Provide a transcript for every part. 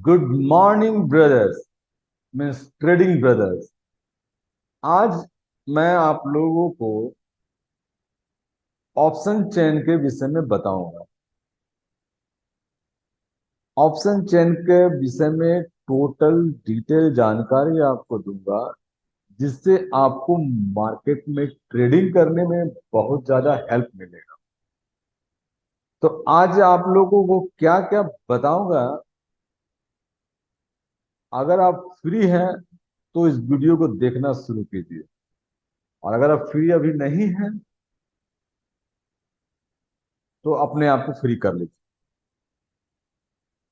Good morning brothers, means trading brothers. आज मैं आप लोगों को ऑप्शन चेन के विषय में बताऊंगा। ऑप्शन चेन के विषय में टोटल डिटेल जानकारी आपको दूंगा, जिससे आपको मार्केट में ट्रेडिंग करने में बहुत ज्यादा हेल्प मिलेगा। तो आज आप लोगों को क्या क्या बताऊंगा। अगर आप फ्री हैं तो इस वीडियो को देखना शुरू कीजिए, और अगर आप फ्री अभी नहीं हैं तो अपने आप को फ्री कर लीजिए।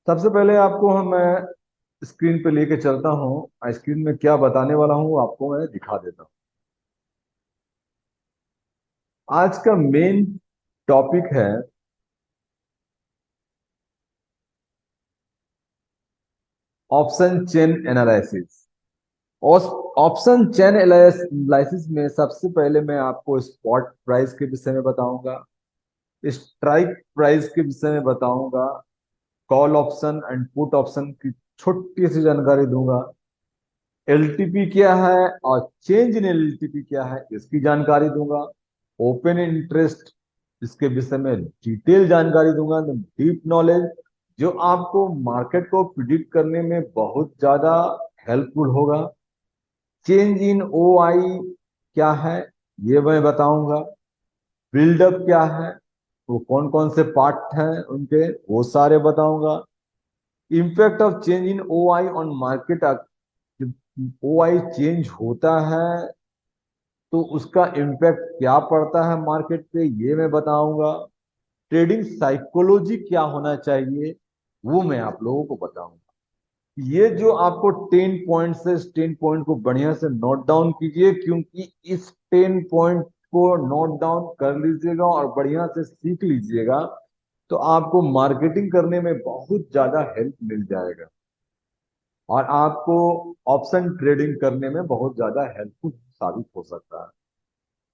सबसे पहले आपको मैं स्क्रीन पे लेके चलता हूँ। स्क्रीन में क्या बताने वाला हूँ वो आपको मैं दिखा देता हूँ। आज का मेन टॉपिक है ऑप्शन चेन एनालिसिस। और ऑप्शन चेन एनालिसिस में सबसे पहले मैं आपको स्पॉट प्राइस के विषय में बताऊंगा, स्ट्राइक प्राइस के विषय में बताऊंगा, call option and put option की छोटी सी जानकारी दूंगा, एलटीपी क्या है और चेंज इन एलटीपी क्या है इसकी जानकारी दूंगा, ओपन इंटरेस्ट इसके विषय में डिटेल जानकारी दूंगा, डीप नॉलेज जो आपको मार्केट को प्रिडिक्ट करने में बहुत ज्यादा हेल्पफुल होगा। चेंज इन ओ आई क्या है ये मैं बताऊंगा। बिल्डअप क्या है, वो कौन कौन से पार्ट हैं उनके, वो सारे बताऊंगा। Impact of change in O I on market, O I change होता है तो उसका इम्पैक्ट क्या पड़ता है मार्केट पे ये मैं बताऊंगा। ट्रेडिंग साइकोलॉजी क्या होना चाहिए वो मैं आप लोगों को बताऊंगा। ये जो आपको 10 पॉइंट से, 10 पॉइंट को बढ़िया से नोट डाउन कीजिए, क्योंकि इस 10 पॉइंट को नोट डाउन कर लीजिएगा और बढ़िया से सीख लीजिएगा तो आपको मार्केटिंग करने में बहुत ज्यादा हेल्प मिल जाएगा और आपको ऑप्शन ट्रेडिंग करने में बहुत ज्यादा हेल्पफुल साबित हो सकता है।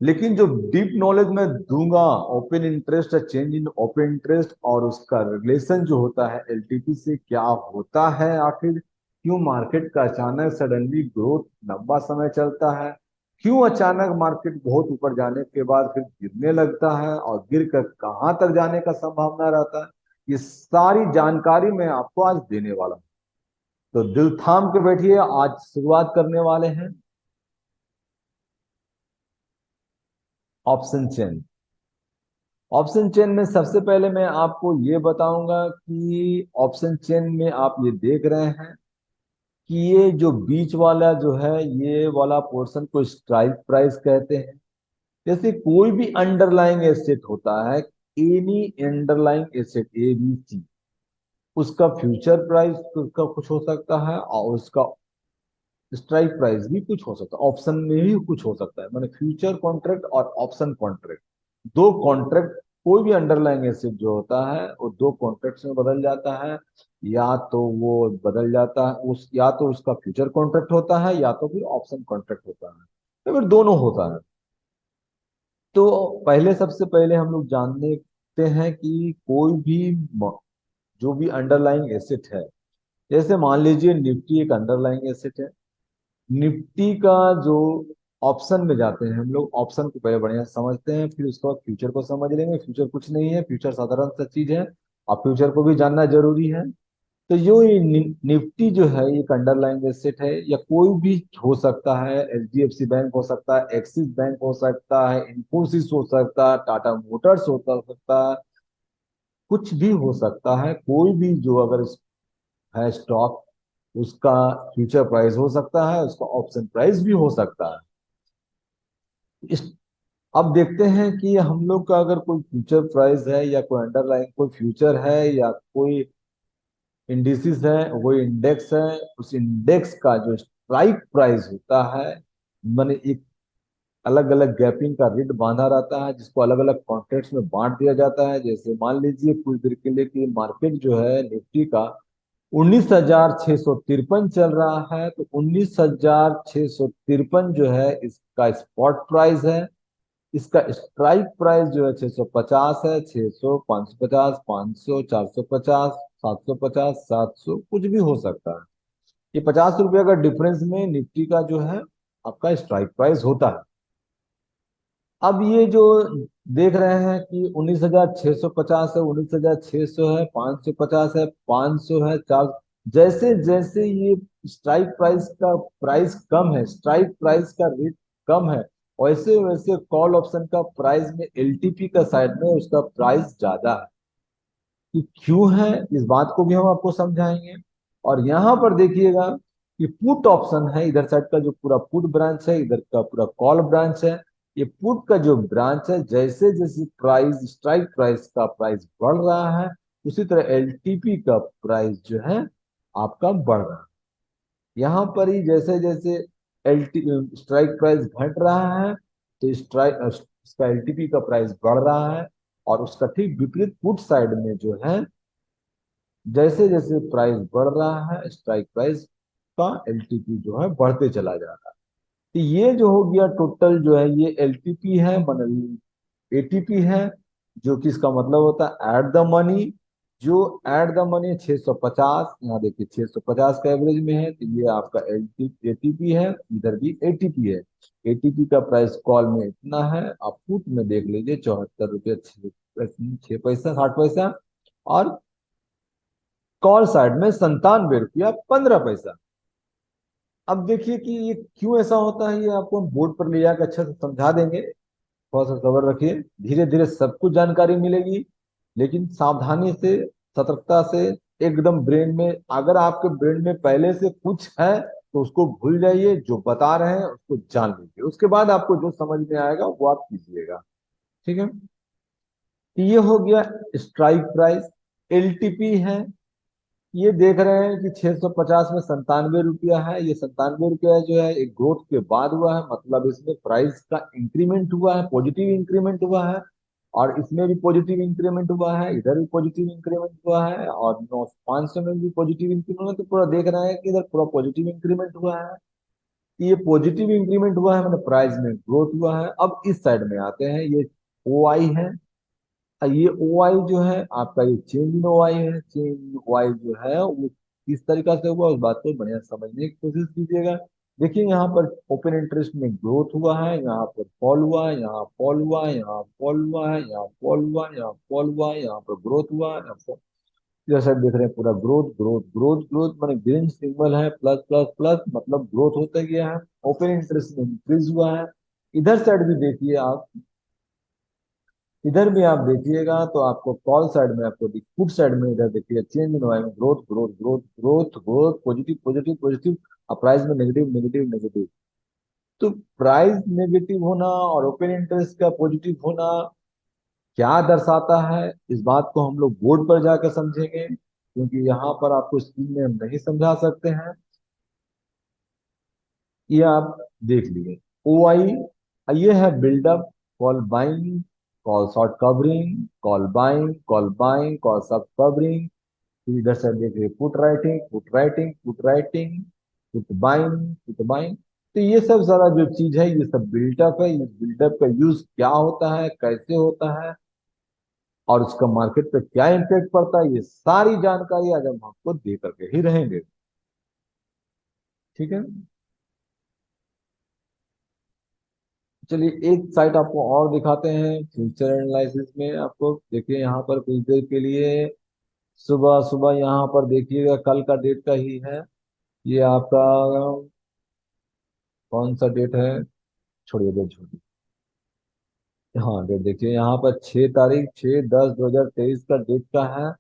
लेकिन जो डीप नॉलेज मैं दूंगा, ओपन इंटरेस्ट है, चेंज इन ओपन इंटरेस्ट और उसका रिलेशन जो होता है एलटीपी से क्या होता है, आखिर क्यों मार्केट का अचानक सडनली ग्रोथ लंबा समय चलता है, क्यों अचानक मार्केट बहुत ऊपर जाने के बाद फिर गिरने लगता है और गिर कर कहां तक जाने का संभावना रहता है, ये सारी जानकारी मैं आपको आज देने वाला हूं। तो दिल थाम के बैठिए, आज शुरुआत करने वाले हैं ऑप्शन चेन। ऑप्शन चेन में सबसे पहले मैं आपको ये बताऊंगा कि ऑप्शन चेन में आप ये देख रहे हैं कि ये जो बीच वाला जो है ये वाला पोर्शन को स्ट्राइक प्राइस कहते हैं। जैसे कोई भी अंडरलाइंग एसेट होता है, any underlying asset A B C, उसका फ्यूचर प्राइस उसका कुछ हो सकता है और उसका स्ट्राइक प्राइस भी कुछ हो सकता है, ऑप्शन में भी कुछ हो सकता है। माने फ्यूचर कॉन्ट्रैक्ट और ऑप्शन कॉन्ट्रैक्ट, दो कॉन्ट्रैक्ट, कोई भी अंडरलाइंग एसेट जो होता है वो दो कॉन्ट्रैक्ट्स में बदल जाता है। या तो वो बदल जाता है उस, या तो उसका फ्यूचर कॉन्ट्रैक्ट होता है या तो फिर ऑप्शन कॉन्ट्रैक्ट होता है, तो फिर दोनों होता है। तो पहले सबसे पहले हम लोग जान लेते हैं कि कोई भी जो भी अंडरलाइंग एसेट है, जैसे मान लीजिए निफ्टी एक अंडरलाइंग एसेट है। निफ्टी का जो ऑप्शन में जाते हैं हम लोग, ऑप्शन को पहले बढ़िया से समझते हैं, फिर उसके बाद फ्यूचर को समझ लेंगे। फ्यूचर कुछ नहीं है, फ्यूचर साधारण सा चीज है और फ्यूचर को भी जानना जरूरी है। तो जो ये निफ्टी जो है एक अंडरलाइंग एसेट है, या कोई भी हो सकता है, एचडीएफसी बैंक हो सकता है, एक्सिस बैंक हो सकता है, इन्फोसिस हो सकता है, टाटा मोटर्स हो सकता है, कुछ भी हो सकता है। कोई भी जो अगर है स्टॉक, उसका फ्यूचर प्राइस हो सकता है, उसका ऑप्शन प्राइस भी हो सकता है। इस अब देखते हैं कि हम लोग का अगर कोई फ्यूचर प्राइस है या कोई अंडरलाइन कोई फ्यूचर है या कोई इंडिसेस है, वो इंडेक्स है, उस इंडेक्स का जो स्ट्राइक प्राइस होता है, माने एक अलग अलग गैपिंग का रेट बांधा रहता है जिसको अलग अलग कॉन्ट्रैक्ट्स में बांट दिया जाता है। जैसे मान लीजिए कुछ देर के लिए कि मार्केट जो है निफ्टी का 19,653 चल रहा है, तो 19,653 जो है इसका स्पॉट प्राइस है। इसका स्ट्राइक प्राइस जो है 650 है, 600, 550, 500, 450, 750, 700 कुछ भी हो सकता है। ये 50 रुपये का डिफरेंस में निफ्टी का जो है आपका स्ट्राइक प्राइस होता है। अब ये जो देख रहे हैं कि 19,650 है, 19,600 है, 550 है, 500 है, 4, जैसे जैसे ये स्ट्राइक प्राइस का प्राइस कम है, स्ट्राइक प्राइस का रेट कम है, वैसे वैसे कॉल ऑप्शन का प्राइस में, एलटीपी का साइड में उसका प्राइस ज्यादा है। कि क्यों है इस बात को भी हम आपको समझाएंगे। और यहाँ पर देखिएगा कि पुट ऑप्शन है, इधर साइड का जो पूरा पुट ब्रांच है, इधर का पूरा कॉल ब्रांच है। ये पुट का जो ब्रांच है, जैसे जैसे प्राइस, स्ट्राइक प्राइस का प्राइस बढ़ रहा है, उसी तरह एलटीपी का प्राइस जो है आपका बढ़ रहा है। यहाँ पर ही जैसे जैसे एल स्ट्राइक प्राइस घट रहा है, तो स्ट्राइक इसका एलटीपी का प्राइस बढ़ रहा है। और उसका ठीक विपरीत पुट साइड में जो है, जैसे जैसे प्राइस बढ़ रहा है, स्ट्राइक प्राइस का एलटीपी जो है बढ़ते चला जा रहा है। तो ये जो हो गया टोटल जो है, ये एलटीपी है, मतलब एटीपी है, जो कि इसका मतलब होता है एट द मनी। जो एट द मनी 650, यहाँ देखिए 650 का एवरेज में है, तो ये आपका एटीपी है, इधर भी एटीपी है। एटीपी का प्राइस कॉल में इतना है, आप पुट में देख लीजिए 74 रुपये 6 पैसा 60 पैसा, और कॉल साइड में 97 रुपया 15 पैसा। अब देखिए कि ये क्यों ऐसा होता है, ये आपको हम बोर्ड पर ले जाकर अच्छे से समझा देंगे। थोड़ा सा सब्र रखिए, धीरे धीरे सब कुछ जानकारी मिलेगी, लेकिन सावधानी से, सतर्कता से, एकदम ब्रेन में, अगर आपके ब्रेन में पहले से कुछ है तो उसको भूल जाइए, जो बता रहे हैं उसको जान लीजिए, उसके बाद आपको जो समझ में आएगा वो आप कीजिएगा। ठीक है। तो ये हो गया स्ट्राइक प्राइस। एलटीपी है, ये देख रहे हैं कि 650 में 97 रुपया है। ये 97 रुपया जो है एक ग्रोथ के बाद हुआ है, मतलब इसमें प्राइस का इंक्रीमेंट हुआ है, पॉजिटिव इंक्रीमेंट हुआ है। और इसमें भी पॉजिटिव इंक्रीमेंट हुआ है, इधर भी पॉजिटिव इंक्रीमेंट हुआ है, और 500 में भी पॉजिटिव इंक्रीमेंट, तो पूरा देख रहे हैं कि इधर पूरा पॉजिटिव इंक्रीमेंट हुआ है। ये पॉजिटिव इंक्रीमेंट हुआ है, मतलब प्राइस में ग्रोथ हुआ है। अब इस साइड में आते हैं, ये ओ आई है। ये ओ आई जो है आपका, ये चेंज इन ओ आई है। चेंज ओ आई जो है वो किस तरीका से हुआ, उस बात को बढ़िया समझने की कोशिश कीजिएगा। देखिए यहाँ पर ओपन इंटरेस्ट में ग्रोथ हुआ है, यहाँ पर फॉल हुआ है, यहाँ फॉल हुआ है, यहाँ फॉल हुआ है, यहाँ फॉल हुआ है, यहाँ फॉल हुआ है, यहाँ पर ग्रोथ हुआ है, यहाँ पर जैसा देख रहे हैं पूरा ग्रोथ ग्रोथ ग्रोथ ग्रोथ, माने ग्रीन सिंबल है, प्लस प्लस प्लस, मतलब ग्रोथ होता गया है। ओपन इंटरेस्ट में इंक्रीज हुआ है। इधर साइड भी देखिए आप, इधर भी आप देखिएगा तो आपको कॉल साइड में, आपको पुट साइड में, इधर देखिए चेंज इन में growth growth growth growth growth, positive positive positive, और प्राइस में नेगेटिव नेगेटिव नेगेटिव। तो प्राइस नेगेटिव होना और ओपन इंटरेस्ट का पॉजिटिव होना क्या दर्शाता है, इस बात को हम लोग बोर्ड पर जाकर समझेंगे, क्योंकि यहाँ पर आपको स्क्रीन में हम नहीं समझा सकते हैं। ये आप देख लिए ओ आई, ये है buildup, call buying, call short covering, call buying, call buying, call सब कवरिंग। फिर इधर से देखिए put writing, put writing, put writing, put buying, put buying. तो ये सब सारा जो चीज है, ये सब बिल्डअप है। ये बिल्डअप का यूज क्या होता है, कैसे होता है, और उसका मार्केट पे क्या इम्पैक्ट पड़ता है, ये सारी जानकारी आज हम आपको दे करके ही रहेंगे। ठीक है। चलिए एक साइट आपको और दिखाते हैं फ्यूचर एनालिसिस में। आपको देखिए यहाँ पर कुछ देर के लिए, सुबह सुबह यहाँ पर देखिएगा, कल का डेट का ही है ये आपका। कौन सा डेट है, छोड़िए डेट छोड़िए। हाँ डेट देखिए यहाँ पर 6 तारीख 6/10/2023 का डेट का है।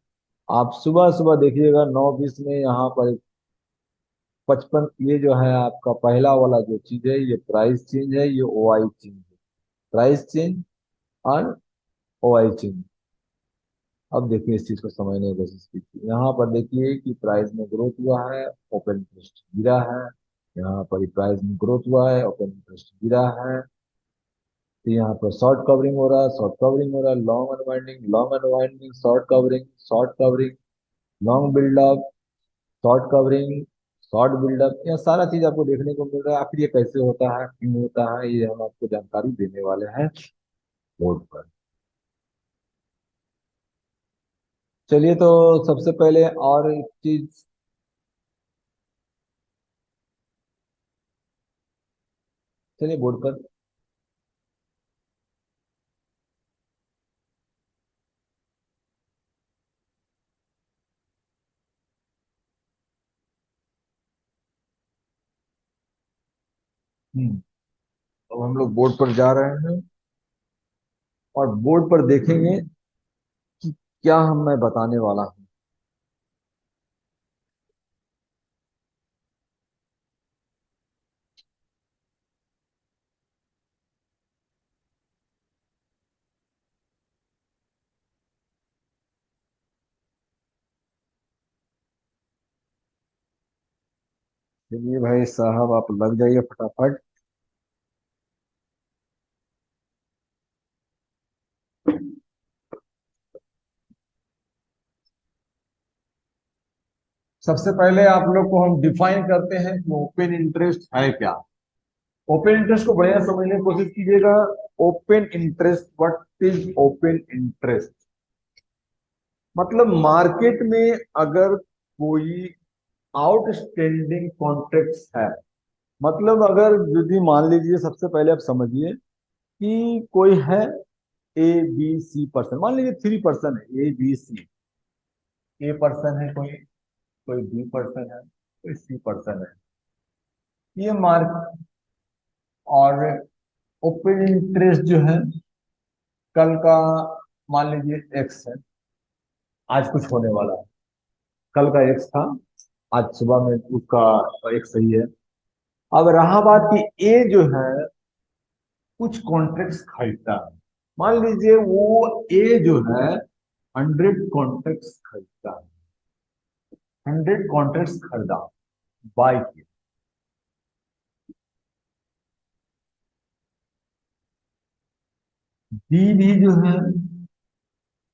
आप सुबह सुबह देखिएगा 9:20 में यहाँ पर 55, ये जो है आपका पहला वाला जो चीज है, ये प्राइस चेंज है, ये ओ आई चेंज है। प्राइस चेंज और ओ आई चेंज। अब देखिए इस चीज को समझने की कोशिश कीजिए। यहाँ पर देखिए कि प्राइस में ग्रोथ हुआ है, ओपन इंटरेस्ट गिरा है। यहाँ पर प्राइस में ग्रोथ हुआ है, ओपन इंटरेस्ट गिरा है। तो यहाँ पर शॉर्ट कवरिंग हो रहा है, शॉर्ट कवरिंग हो रहा है, long unwinding, long unwinding, short covering, short covering, long buildup, short covering, short buildup. यह सारा चीज आपको देखने को मिल रहा है। आखिर ये कैसे होता है, क्यों होता है, ये हम आपको जानकारी देने वाले हैं बोर्ड पर। चलिए तो सबसे पहले और एक चीज। चलिए बोर्ड पर। अब हम लोग बोर्ड पर जा रहे हैं और बोर्ड पर देखेंगे कि क्या हम मैं बताने वाला हूँ। चलिए भाई साहब, आप लग जाइए फटाफट। सबसे पहले आप लोग को हम डिफाइन करते हैं कि ओपन इंटरेस्ट है क्या। ओपन इंटरेस्ट को बढ़िया समझने की कोशिश कीजिएगा। Open interest, what is open interest? मतलब मार्केट में अगर कोई आउटस्टैंडिंग कॉन्ट्रैक्ट्स है, मतलब अगर यदि मान लीजिए, सबसे पहले आप समझिए कि कोई है ए बी सी पर्सन, मान लीजिए थ्री पर्सन है, ए बी सी। ए पर्सन है कोई, कोई बी पर्सन है, कोई सी पर्सन है। ये मार्क और ओपन इंटरेस्ट जो है, कल का मान लीजिए एक्स है, आज कुछ होने वाला है। कल का एक्स था, आज सुबह में उसका एक्स सही है। अब रहा बात कि ए जो है कुछ कॉन्ट्रैक्ट्स खरीदता है। मान लीजिए वो ए जो है 100 कॉन्ट्रैक्ट्स खरीदता है। 100 कॉन्ट्रैक्ट्स खरीदा, बाय किया। बी भी जो है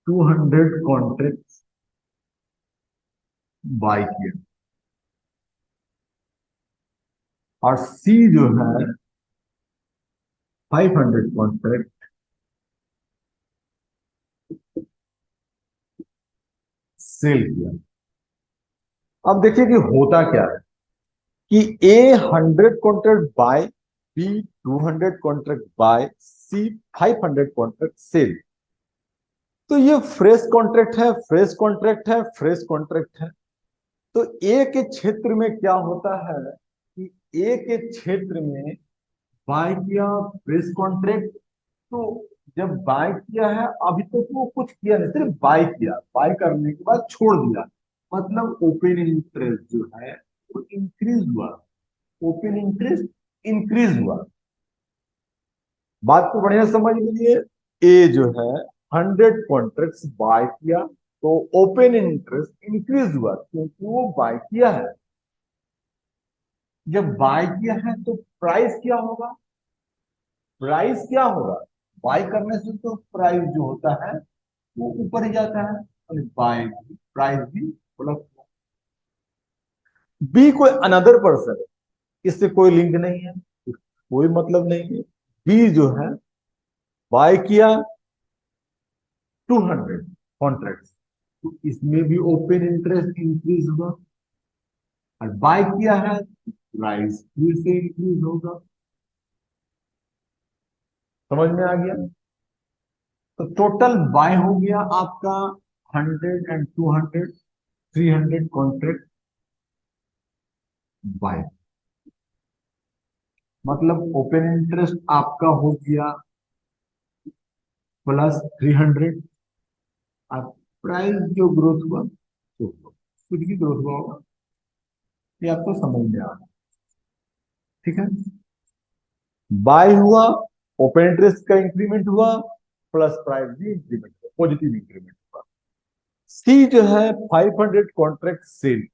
200 कॉन्ट्रैक्ट्स बाय किया। और सी जो है 500 कॉन्ट्रैक्ट सेल किया। अब देखिए कि होता क्या है कि A 100 contract buy, B 200 contract buy, C 500 contract sell. तो ये फ्रेश कॉन्ट्रैक्ट है, फ्रेश कॉन्ट्रैक्ट है, फ्रेश कॉन्ट्रैक्ट है। तो ए के क्षेत्र में क्या होता है कि ए के क्षेत्र में बाय किया फ्रेश कॉन्ट्रैक्ट। तो जब बाय किया है, अभी तक वो कुछ किया नहीं, सिर्फ बाय किया, बाय करने के बाद छोड़ दिया। मतलब ओपन इंटरेस्ट जो है वो इंक्रीज हुआ। ओपन इंटरेस्ट इंक्रीज हुआ। बात को बढ़िया समझ लीजिए। ए जो है 100 कॉन्ट्रैक्ट्स बाय किया, तो ओपन इंटरेस्ट इंक्रीज हुआ क्योंकि वो बाय किया है। जब बाय किया है तो प्राइस क्या होगा? प्राइस क्या होगा? बाय करने से तो प्राइस जो होता है वो ऊपर ही जाता है, और बाय प्राइस भी प्लस। बी कोई अनदर पर्सन है, इससे कोई लिंक नहीं है, कोई मतलब नहीं है। बी जो है बाय किया 200 कॉन्ट्रैक्ट, तो इसमें भी ओपन इंटरेस्ट इंक्रीज हुआ। और बाय किया है, प्राइस फिर से इंक्रीज होगा। समझ में आ गया? तो टोटल बाय हो गया आपका 100 एंड 200, 300 बाय। मतलब ओपन इंटरेस्ट आपका हो गया +300। आप प्राइस जो ग्रोथ हुआ तो कुछ भी ग्रोथ हुआ होगा, ये आपको समझ में आ रहा है। ठीक है। बाय हुआ, ओपन इंटरेस्ट का इंक्रीमेंट हुआ, प्लस प्राइस भी इंक्रीमेंट हुआ, पॉजिटिव इंक्रीमेंट हुआ। सी जो है 500 कॉन्ट्रैक्ट सेल,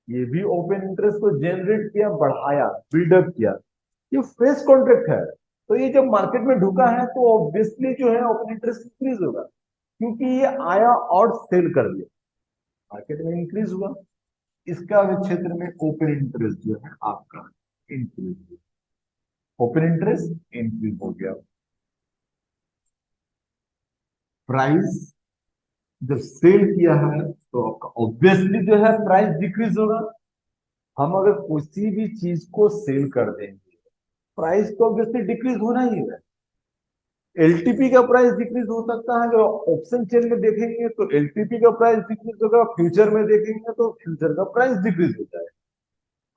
ये भी ओपन इंटरेस्ट को जनरेट किया, बढ़ाया, बिल्डअप किया। ये फ्रेश कॉन्ट्रैक्ट है, तो ये जब मार्केट में ढुका है तो ऑब्वियसली जो है ओपन इंटरेस्ट इंक्रीज होगा, क्योंकि ये आया और सेल कर दिया, मार्केट में इंक्रीज हुआ। इसका भी क्षेत्र में ओपन इंटरेस्ट जो है आपका इंक्रीज हुआ। ओपन इंटरेस्ट इंक्रीज हो गया। प्राइस जब सेल किया है तो आपका ऑब्वियसली जो है प्राइस डिक्रीज होगा। हम अगर किसी भी चीज को सेल कर देंगे, प्राइस तो ऑब्वियसली डिक्रीज होना ही है। एलटीपी का प्राइस डिक्रीज हो सकता है, जो ऑप्शन चेन में देखेंगे तो एलटीपी का प्राइस डिक्रीज होगा, फ्यूचर में देखेंगे तो फ्यूचर का प्राइस डिक्रीज हो जाएगा।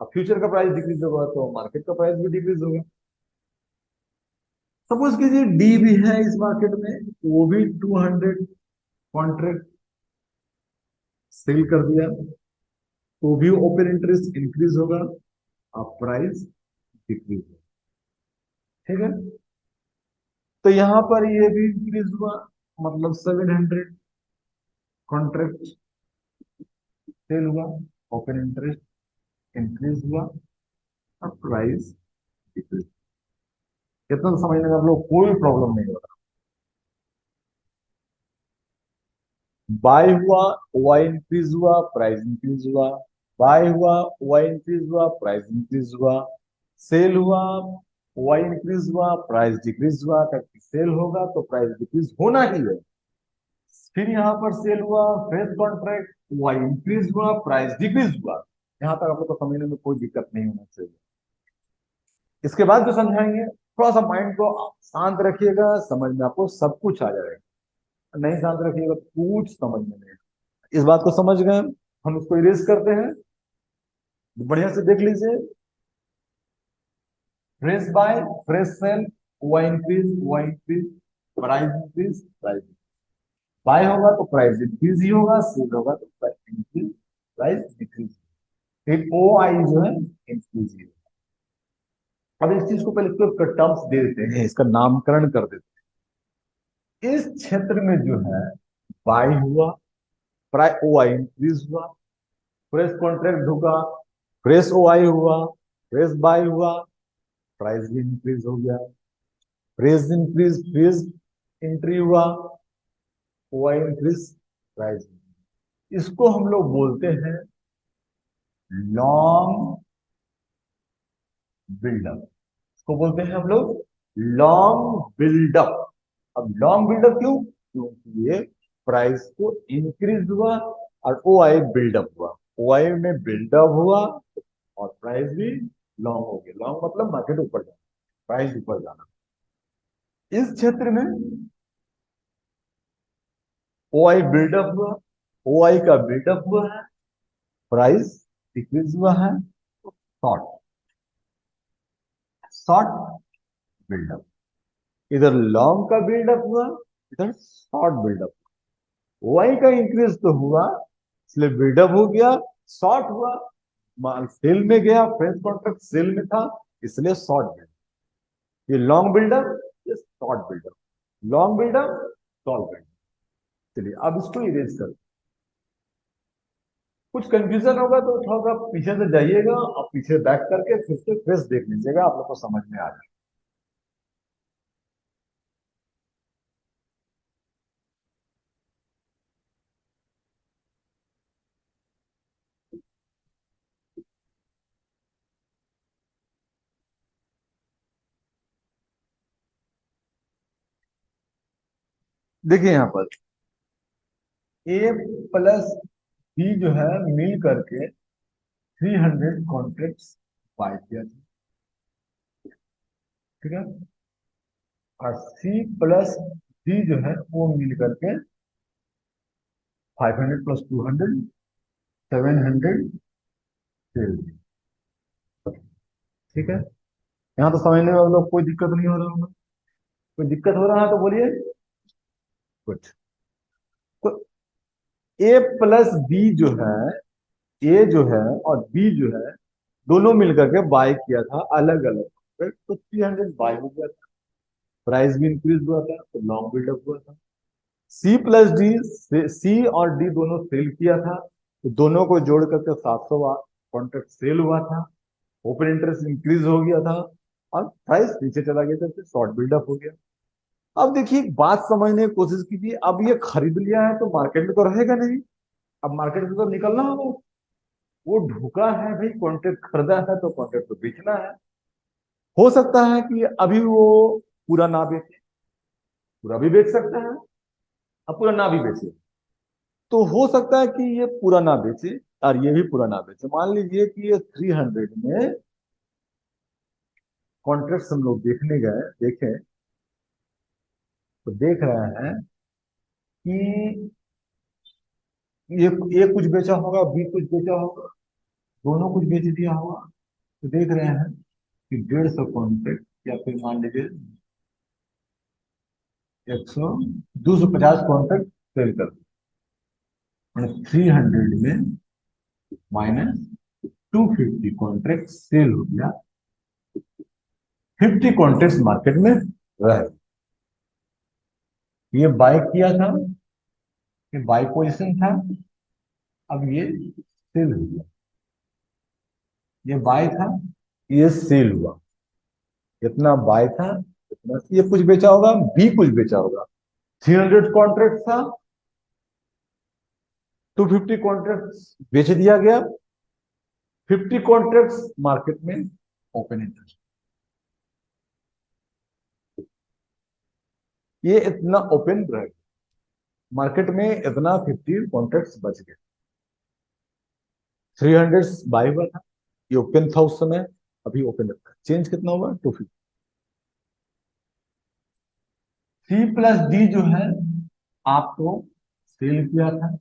अब फ्यूचर का प्राइस डिक्रीज होगा तो मार्केट का प्राइस भी डिक्रीज होगा। सपोज कीजिए डी भी है इस मार्केट में, वो भी 200 कॉन्ट्रैक्ट सेल कर दिया, तो भी ओपन इंटरेस्ट इंक्रीज होगा और प्राइस डिक्रीज होगा। ठीक है, तो यहां पर ये भी इंक्रीज हुआ, मतलब 700 कॉन्ट्रैक्ट सेल हुआ, ओपन इंटरेस्ट इंक्रीज हुआ और प्राइस डिक्रीज। कितना समझने में आप लोग कोई प्रॉब्लम नहीं होगा। बाय हुआ, वाई इंक्रीज हुआ, प्राइस इंक्रीज हुआ। बाय हुआ, वाई इंक्रीज हुआ, प्राइस इंक्रीज हुआ। सेल हुआ, वाई इंक्रीज हुआ, प्राइस डिक्रीज हुआ, क्योंकि सेल होगा तो प्राइस डिक्रीज होना ही है। फिर यहाँ पर सेल हुआ, फ्रेश कॉन्ट्रैक्ट, वाई इंक्रीज हुआ, प्राइस डिक्रीज हुआ। यहाँ तक आप लोग को समझने में कोई दिक्कत नहीं होना चाहिए। इसके बाद जो समझाएंगे, थोड़ा सा माइंड को शांत रखिएगा, समझ में आपको सब कुछ आ जाएगा। नहीं शांत रखिएगा तो कुछ समझ में नहीं आएगा। इस बात को समझ गए, हम इसको इरेज करते हैं। बढ़िया से देख लीजिए, fresh buy, fresh sell, Y increase, Y increase, price increase, price. Buy होगा तो प्राइस इंक्रीज ही होगा, सेल होगा तो प्राइस इंक्रीज, प्राइस डिक्रीज। फिर ओ आई जो है इंक्रीज ही होगा। अब इस चीज को पहले इसको टर्म्स दे देते हैं, इसका नामकरण कर देते हैं। इस क्षेत्र में जो है बाय हुआ, प्राइस ओ आई इंक्रीज हुआ, फ्रेश कॉन्ट्रैक्ट ढुका, फ्रेश ओ आई हुआ, फ्रेश बाय हुआ, प्राइस भी इंक्रीज हो गया। फ्रेश इंक्रीज, फ्रेश एंट्री हुआ, ओ आई इंक्रीज, प्राइस। इसको हम लोग बोलते हैं लॉन्ग बिल्डअप। इसको बोलते हैं हम लोग लॉन्ग बिल्डअप। अब लॉन्ग बिल्डअप क्यों? क्योंकि ये प्राइस को इंक्रीज हुआ और ओ आई बिल्डअप हुआ, ओ आई में बिल्डअप हुआ और प्राइस भी लॉन्ग हो गया। लॉन्ग मतलब मार्केट ऊपर जाना, प्राइस ऊपर जाना। इस क्षेत्र में ओ आई बिल्डअप हुआ, ओ आई का बिल्डअप हुआ है, प्राइस डिक्रीज हुआ है, शॉर्ट, शॉर्ट बिल्डअप। इधर लॉन्ग का बिल्डअप हुआ, इधर शॉर्ट बिल्डअप। वाई का इंक्रीज तो हुआ, इसलिए बिल्डअप हो गया, शॉर्ट हुआ, माल सेल में गया, फ्रेश कॉन्ट्रैक्ट सेल में था, इसलिए शॉर्ट बिल्डअप। ये लॉन्ग बिल्डअप, ये short buildup. Long buildup, short buildup. चलिए अब इसको इरेज कर। कुछ कंफ्यूजन होगा तो थोड़ा सा पीछे से जाइएगा और पीछे बैक करके फिर से फ्रेश देख लीजिएगा, आप लोग को समझ में आ जाए। देखिए यहाँ पर ए प्लस बी जो है मिल करके 300 कॉन्ट्रैक्ट्स बाय किया था। ठीक है, और सी प्लस डी जो है वो मिल करके 500 प्लस 200, 700 सेल। ठीक है, यहाँ तो समझने में आप लोग कोई दिक्कत नहीं हो रहा होगा। कोई दिक्कत हो रहा है तो बोलिए कुछ। तो ए प्लस बी जो है, ए जो है और बी जो है, दोनों मिलकर के बाय किया था अलग अलग, तो 300 बाय हो गया था, प्राइस भी इंक्रीज हुआ था, तो लॉन्ग बिल्डअप हुआ था। सी प्लस डी, सी और डी दोनों सेल किया था, तो दोनों को जोड़ करके 700 कॉन्ट्रैक्ट सेल हुआ था, ओपन इंटरेस्ट इंक्रीज हो गया था और प्राइस नीचे चला गया था, फिर शॉर्ट बिल्डअप हो गया। अब देखिए एक बात समझने की कोशिश कीजिए, अब ये खरीद लिया है तो मार्केट में तो रहेगा नहीं, अब मार्केट से तो निकलना होगा। वो ढुका है भाई, कॉन्ट्रैक्ट खरीदा है तो कॉन्ट्रैक्ट तो बेचना है। हो सकता है कि अभी वो पूरा ना बेचे, पूरा भी बेच सकता है, अब पूरा ना भी बेचे। तो हो सकता है कि ये पूरा ना बेचे और ये भी पूरा ना बेचे। मान लीजिए कि ये 300 में कॉन्ट्रैक्ट हम लोग देखने गए, देखें तो देख रहे हैं कि ये कुछ बेचा होगा, बी कुछ बेचा होगा, दोनों कुछ बेच दिया होगा। तो देख रहे हैं कि 150 कॉन्ट्रैक्ट या फिर मान लीजिए 100 250 कॉन्ट्रैक्ट सेल कर दिए, 300 में -250 कॉन्ट्रैक्ट सेल हो गया, 50 कॉन्ट्रैक्ट मार्केट में रह गए। ये बाय किया था, ये बाय पोजीशन था, अब ये सेल हो गया। ये बाय था, ये सेल हुआ। इतना बाय था, इतना ये कुछ बेचा होगा, बी कुछ बेचा होगा। 300 कॉन्ट्रैक्ट था, 250 कॉन्ट्रैक्ट बेच दिया गया, 50 कॉन्ट्रैक्ट मार्केट में ओपन इंटरेस्ट। ये इतना ओपन रह गया मार्केट में, इतना 50 कॉन्ट्रैक्ट बच गए। 300 बाय हुआ था, ये ओपन था उस समय, अभी ओपन रखा। चेंज कितना हुआ? 250। सी प्लस डी जो है आपको सेल किया था,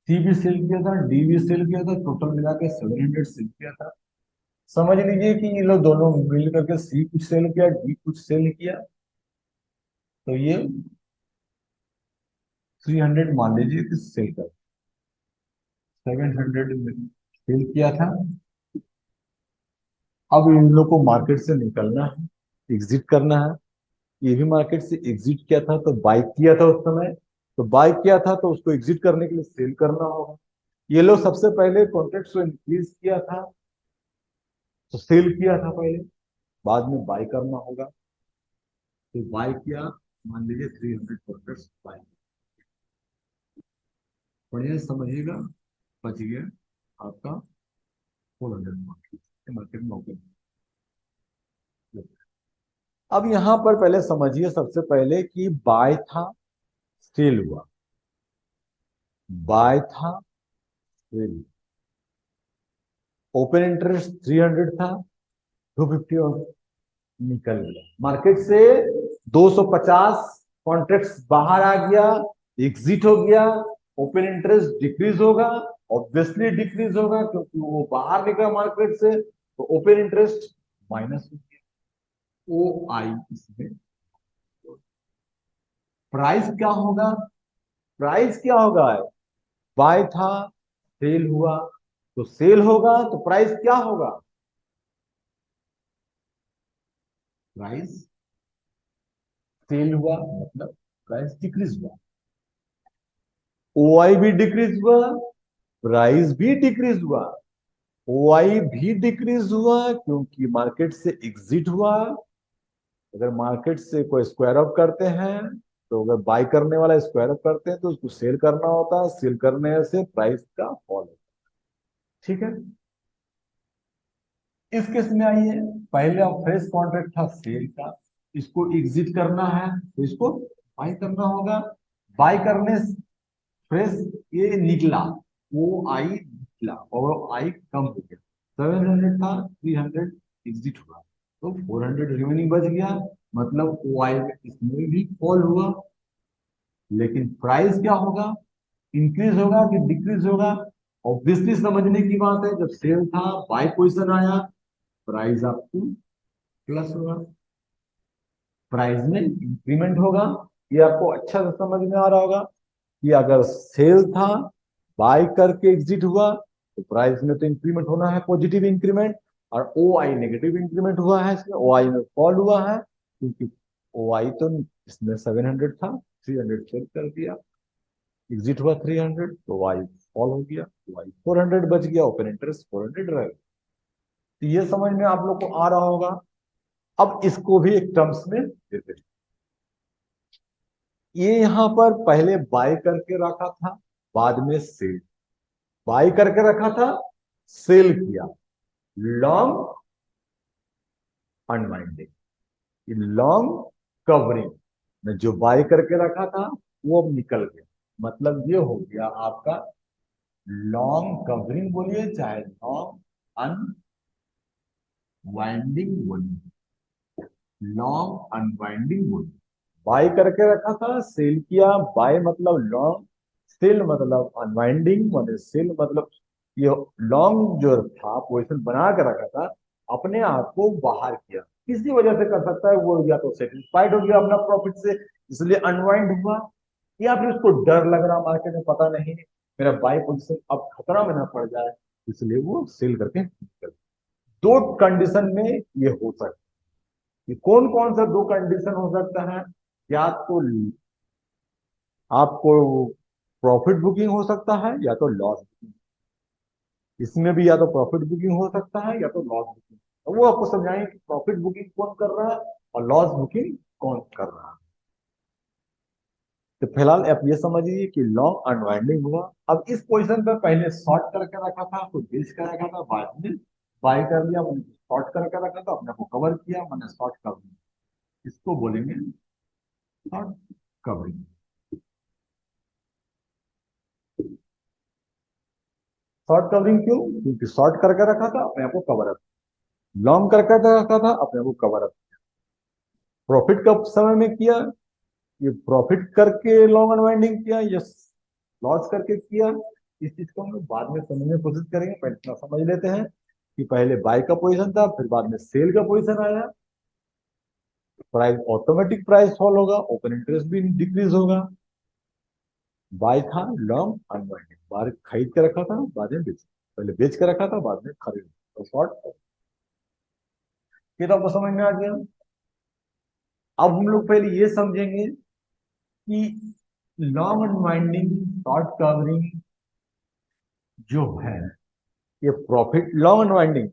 सी भी सेल किया था, डी भी सेल किया था, टोटल मिला के 700 सेल किया था। समझ लीजिए कि ये लोग दोनों मिल करके सी कुछ सेल किया, डी कुछ सेल किया, तो ये 300 मान लीजिए कि सेल कर, 700 में सेल किया था। अब इन लोग को मार्केट से निकलना है, एग्जिट करना है। ये भी मार्केट से एग्जिट किया था, तो बाय किया था उस समय, तो बाय किया था तो उसको एग्जिट करने के लिए सेल करना होगा। ये लोग सबसे पहले कॉन्ट्रैक्ट को इंक्रीज किया था, तो सेल किया था पहले, बाद में बाय करना होगा, तो बाय किया। मान लीजिए 300 कॉन्ट्रैक्ट बाय, बढ़िया से समझिएगा, बच गया आपका 400 मार्केट में ओपन। अब यहां पर पहले समझिए सबसे पहले कि बाय था, सेल हुआ, बाय था, सेल, ओपन इंटरेस्ट 300 था, 250 और निकल गया मार्केट से। 250 कॉन्ट्रैक्ट्स बाहर आ गया, एग्जिट हो गया। ओपन इंटरेस्ट डिक्रीज होगा, ऑब्वियसली डिक्रीज होगा क्योंकि वो बाहर निकला मार्केट से, तो ओपन इंटरेस्ट माइनस हो गया। ओ आई इसमें प्राइस क्या होगा? प्राइस क्या होगा? बाय था, सेल हुआ, तो सेल होगा तो प्राइस क्या होगा? प्राइस सेल हुआ मतलब प्राइस डिक्रीज हुआ, ओआई भी डिक्रीज हुआ, प्राइस भी डिक्रीज हुआ। ओआई भी डिक्रीज हुआ क्योंकि मार्केट से एग्जिट हुआ। अगर मार्केट से कोई स्क्वायर अप करते हैं, तो अगर बाय करने वाला स्क्वायर अप करते हैं तो उसको सेल करना होता है, सेल करने से प्राइस का फॉल होता है। ठीक है, इस केस में आइए, पहले फ्रेश कॉन्ट्रैक्ट था सेल का, इसको एग्जिट करना है तो इसको बाय करना होगा। बाय करने फ्रेश ये निकला, वो आई निकला और आई कम हो गया, 700 था, 300 एग्जिट हुआ, तो 400 रिमेनिंग बच गया। मतलब ओ आई इसमें भी फॉल हुआ, लेकिन प्राइस क्या होगा? इंक्रीज होगा कि डिक्रीज होगा? ऑब्वियसली समझने की बात है, जब सेल था, बाय पोजीशन आया, प्राइस आपको प्लस होगा, प्राइस में इंक्रीमेंट होगा। ये आपको अच्छा से समझ में आ रहा होगा कि अगर सेल था, बाय करके एग्जिट हुआ, तो प्राइस में तो इंक्रीमेंट होना है, पॉजिटिव इंक्रीमेंट। और ओ आई नेगेटिव इंक्रीमेंट हुआ है, इसमें ओ आई में फॉल हुआ है क्योंकि ओ आई तो इसमें 700 था, 300 सेल कर दिया, एग्जिट हुआ 300, तो वाई फॉल हो गया, वाई 400 बच गया, ओपन इंटरेस्ट 400 रह गया। तो ये समझ में आप लोग को आ रहा होगा। अब इसको भी एक टर्म्स में देते हैं। ये यहां पर पहले बाय करके रखा था, बाद में सेल, बाय करके रखा था, सेल किया, लॉन्ग अनवाइंडिंग, लॉन्ग कवरिंग में जो बाय करके रखा था वो अब निकल गया। मतलब ये हो गया आपका लॉन्ग कवरिंग बोलिए चाहे लॉन्ग अनवाइंडिंग बोलिए, लॉन्ग अनवाइंडिंग बोलिए। बाय करके रखा था, सेल किया। बाय मतलब लॉन्ग, सेल मतलब अनवाइंडिंग, मतलब सेल मतलब ये लॉन्ग जो था पोजिशन बना के रखा था, अपने आप को बाहर किया। किसी वजह से कर सकता है वो, या तो सेटिस्फाइड हो गया अपना प्रॉफिट से इसलिए अनवाइंड हुआ, या फिर उसको डर लग रहा मार्केट में, पता नहीं मेरा बाय पोजिशन अब खतरा में ना पड़ जाए, इसलिए वो सेल करके निकल। दो कंडीशन में ये हो सकता है। ये कौन कौन सा दो कंडीशन हो सकता है? या तो आपको प्रॉफिट बुकिंग हो सकता है या तो लॉस बुकिंग। इसमें भी या तो प्रॉफिट बुकिंग हो सकता है या तो लॉस बुकिंग। तो वो आपको समझाएंगे कि प्रॉफिट बुकिंग कौन कर रहा है और लॉस बुकिंग कौन कर रहा है। तो फिलहाल आप ये समझिए कि लॉन्ग अनवाइंडिंग हुआ। अब इस पोजीशन पे पहले शॉर्ट करके रखा था, तो बेच कर रखा था, बाद में बाय कर लिया, मैंने शॉर्ट करके रखा था, अपने को कवर किया, मैंने शॉर्ट कर दिया। इसको बोलेंगे शॉर्ट कवरिंग। शॉर्ट कवरिंग क्यों? क्योंकि शॉर्ट करके रखा था, अपने आप को कवर अप। लॉन्ग करके रखा था, अपने आप को कवर अप। प्रॉफिट कब समय में किया? ये प्रॉफिट करके लॉन्ग अनवाइंडिंग किया या लॉस करके किया? इस चीज को हम लोग बाद में समझने की कोशिश करेंगे। पहले इतना समझ लेते हैं कि पहले बाय का पोजीशन था, फिर बाद में सेल का पोजीशन आया। प्राइस ऑटोमेटिक प्राइस फॉल होगा, ओपन इंटरेस्ट भी डिक्रीज होगा। बाय था लॉन्ग अनवाइंडिंग, बाहर खरीद के रखा था, बाद में बेच, पहले बेच के रखा था, बाद में खरीद, तो शॉर्ट। ये तो आपको समझ में आ गया। अब हम लोग पहले ये समझेंगे कि लॉन्ग अनवाइंडिंग, शॉर्ट कवरिंग जो है, ये प्रॉफिट लॉन्ग अनवाइंडिंग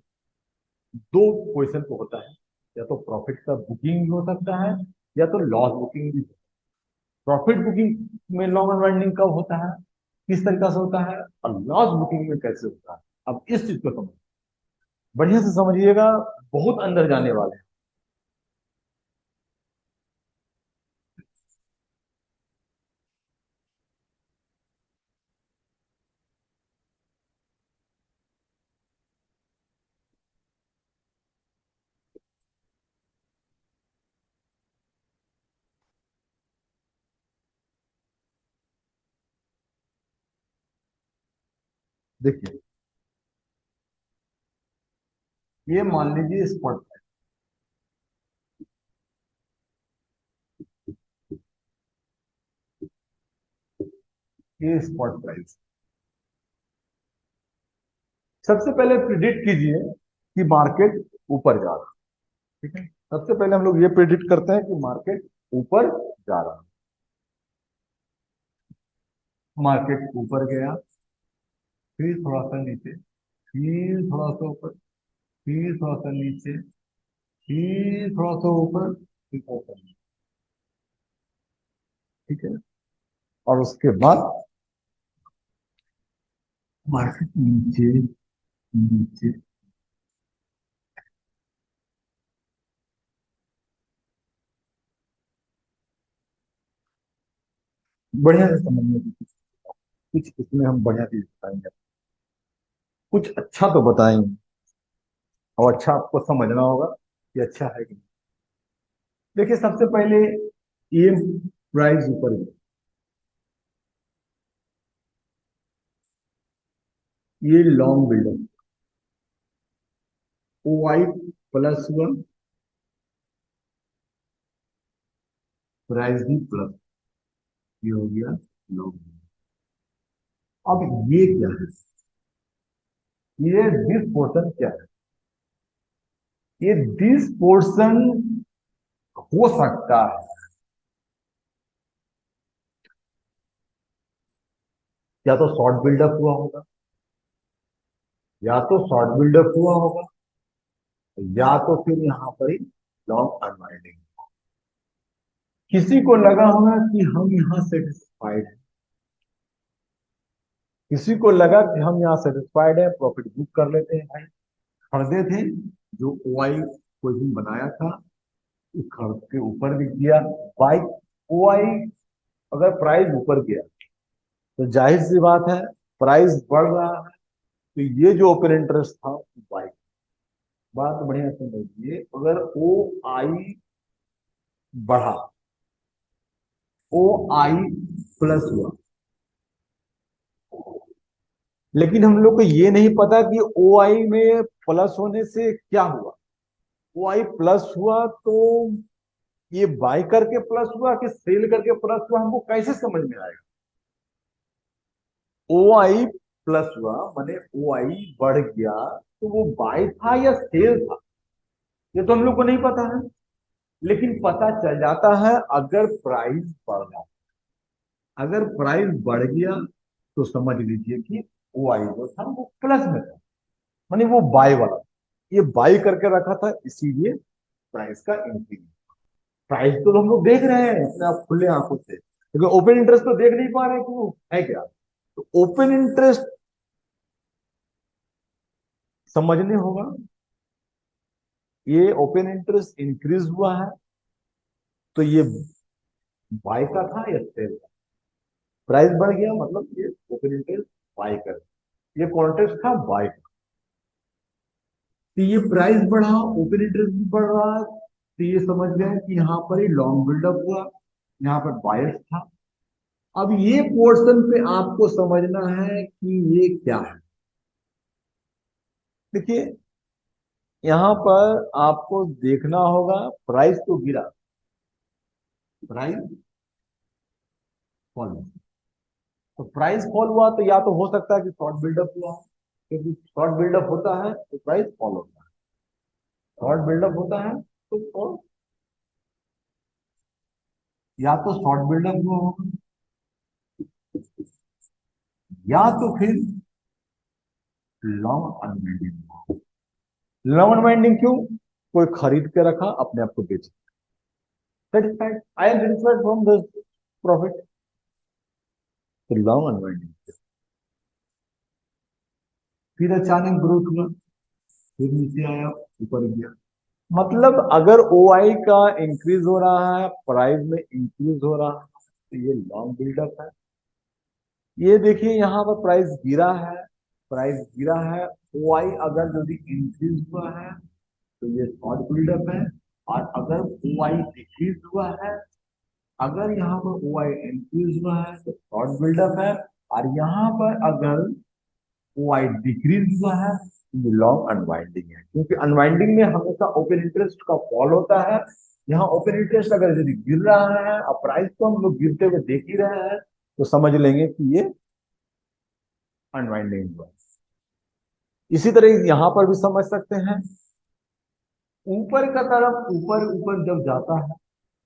दो पोजिशन पे होता है। या तो प्रॉफिट का बुकिंग भी हो सकता है या तो लॉस बुकिंग भी। प्रॉफिट बुकिंग में लॉन्ग अनवाइंडिंग कब होता है, किस तरीके से होता है, और लॉस बुकिंग में कैसे होता है। अब इस चीज को समझ, बढ़िया से समझिएगा, बहुत अंदर जाने वाले हैं। देखिए, ये मान लीजिए स्पॉट, ये स्पॉट प्राइस। सबसे पहले प्रिडिक्ट कीजिए कि मार्केट ऊपर जा रहा है। ठीक है, सबसे पहले हम लोग ये प्रिडिक्ट करते हैं कि मार्केट ऊपर जा रहा है। मार्केट ऊपर गया, फिर थोड़ा सा नीचे, फिर थोड़ा सा ऊपर, फिर थोड़ा सा नीचे, फिर थोड़ा सा ऊपर, फिर थोड़ा सा नीचे। ठीक है, और उसके बाद मार्केट नीचे, नीचे। बढ़िया से समझने की कोशिश, कुछ इसमें हम बढ़िया चीज बताएंगे, कुछ अच्छा तो बताएंगे, और अच्छा आपको समझना होगा कि अच्छा है कि नहीं। देखिए, सबसे पहले ये प्राइस ऊपर गया, ये लॉन्ग बिल्डअप, ओ आई प्लस हुआ, प्राइस भी प्लस, ये हो गया लॉन्ग। अब ये क्या है? ये दिस पोर्शन क्या है? ये दिस पोर्शन हो सकता है या तो शॉर्ट बिल्डअप हुआ होगा, या तो शॉर्ट बिल्डअप हुआ होगा, या तो फिर यहां पर ही लॉन्ग अनवाइंडिंग। किसी को लगा होगा कि हम यहां सेटिस्फाइड हैं, किसी को लगा कि हम यहाँ सेटिस्फाइड है, प्रॉफिट बुक कर लेते हैं भाई। खरीदे थे, जो ओआई कोई दिन बनाया था, उस खरीद के ऊपर भी किया बाई। ओआई अगर प्राइस ऊपर गया तो जाहिर सी बात है प्राइस बढ़ रहा है, तो ये जो ओपन इंटरेस्ट था बाई। बात बढ़िया समझिए, अगर ओ आई बढ़ा, ओ आई प्लस हुआ, लेकिन हम लोग को ये नहीं पता कि ओ आई में प्लस होने से क्या हुआ। ओ आई प्लस हुआ तो ये बाय करके प्लस हुआ कि सेल करके प्लस हुआ, हमको कैसे समझ में आएगा। ओ आई प्लस हुआ माने ओ आई बढ़ गया, तो वो बाय था या सेल था, ये तो हम लोग को नहीं पता है। लेकिन पता चल जाता है अगर प्राइस बढ़ गया, अगर प्राइस बढ़ गया तो समझ लीजिए कि ओ आई जो था वो प्लस में था, माने वो बाय वाला, ये बाय करके रखा था, इसीलिए प्राइस का इंक्रीज। प्राइस तो हम लोग देख रहे हैं अपने आप खुले आंखों से, लेकिन ओपन इंटरेस्ट तो देख नहीं पा रहे कि वो है क्या। तो ओपन इंटरेस्ट समझने होगा, ये ओपन इंटरेस्ट इंक्रीज हुआ है तो ये बाय का था या सेल का। प्राइस बढ़ गया मतलब ये ओपन इंटरेस्ट बाय कर, ये कॉन्टेक्स्ट था बाय का। तो ये प्राइस बढ़ा, ओपन इंटरेस्ट भी बढ़ रहा है, तो ये समझ गए कि यहाँ पर ही लॉन्ग बिल्डअप हुआ, यहाँ पर बायर्स था। अब ये पोर्शन पे आपको समझना है कि ये क्या है। देखिए, यहां पर आपको देखना होगा प्राइस तो गिरा, प्राइस फॉल, तो प्राइस फॉल हुआ तो या तो हो सकता है कि शॉर्ट बिल्डअप हुआ, क्योंकि शॉर्ट बिल्डअप होता है तो प्राइस फॉल होता है, शॉर्ट बिल्डअप होता है तो फॉल, या तो शॉर्ट बिल्डअप हुआ होगा या तो फिर लॉन्ग अनवाइंडिंग हुआ। लॉन्ग अनवाइंडिंग क्यों, कोई खरीद के रखा अपने आप को बेच, satisfied, I am satisfied from the profit, तो लॉन्ग अनवाइंडिंग। फिर अचानक ग्रोथ हुआ, फिर नीचे आया, ऊपर गया, मतलब अगर ओ आई का इंक्रीज हो रहा है, प्राइस में इंक्रीज हो रहा है, तो ये लॉन्ग बिल्डअप है। ये देखिए यहाँ पर प्राइस गिरा है, प्राइस गिरा है, ओ आई अगर यदि इंक्रीज हुआ है तो ये शॉर्ट बिल्डअप है। और अगर ओ आई डिक्रीज हुआ है, अगर यहाँ पर ओ आई इंक्रीज हुआ है तो शॉर्ट बिल्डअप है। और यहाँ पर अगर ओ आई डिक्रीज हुआ है तो ये लॉन्ग अनवाइंडिंग है, क्योंकि अनवाइंडिंग में हमेशा ओपन इंटरेस्ट का फॉल होता है। यहाँ ओपन इंटरेस्ट अगर यदि गिर रहा है और प्राइस को हम लोग गिरते हुए देख ही रहे हैं, तो समझ लेंगे कि ये अनवाइंडिंग हुआ। इसी तरह यहाँ पर भी समझ सकते हैं, ऊपर का तरफ ऊपर ऊपर जब जाता है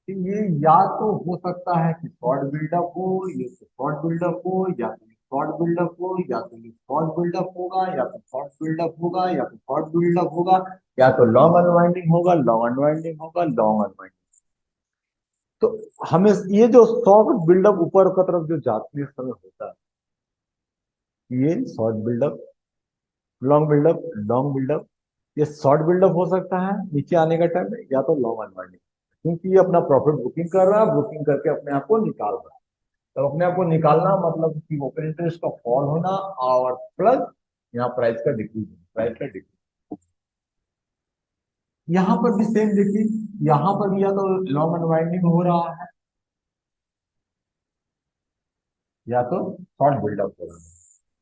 तो ये या तो हो सकता है कि शॉर्ट बिल्डअप हो, ये शॉर्ट बिल्डअप हो, या तो शॉर्ट बिल्डअप हो, या तो ये शॉर्ट बिल्डअप होगा, या तो शॉर्ट बिल्डअप होगा, या तो शॉर्ट बिल्डअप होगा, या तो लॉन्ग अनवाइंडिंग होगा, लॉन्ग अनवाइंडिंग होगा, लॉन्ग अनवाइंडिंग। तो हमें ये जो शॉर्ट बिल्डअप ऊपर की तरफ जो जाती है समय होता है, ये short buildup, long buildup, long buildup, ये शॉर्ट बिल्डअप हो सकता है नीचे आने का टाइम, या तो लॉन्ग अनवाइंडिंग, क्योंकि ये अपना प्रॉफिट बुकिंग कर रहा है, बुकिंग करके अपने आप को निकाल रहा है। तो अपने आप को निकालना मतलब कि ओपन इंटरेस्ट का फॉल होना, और प्लस यहाँ प्राइस का डिक्रीज, प्राइस का डिक्रीज। यहाँ पर भी सेम देखिए, यहाँ पर भी या तो लॉन्ग अनवाइंडिंग हो रहा है, या तो शॉर्ट बिल्डअप हो रहा है।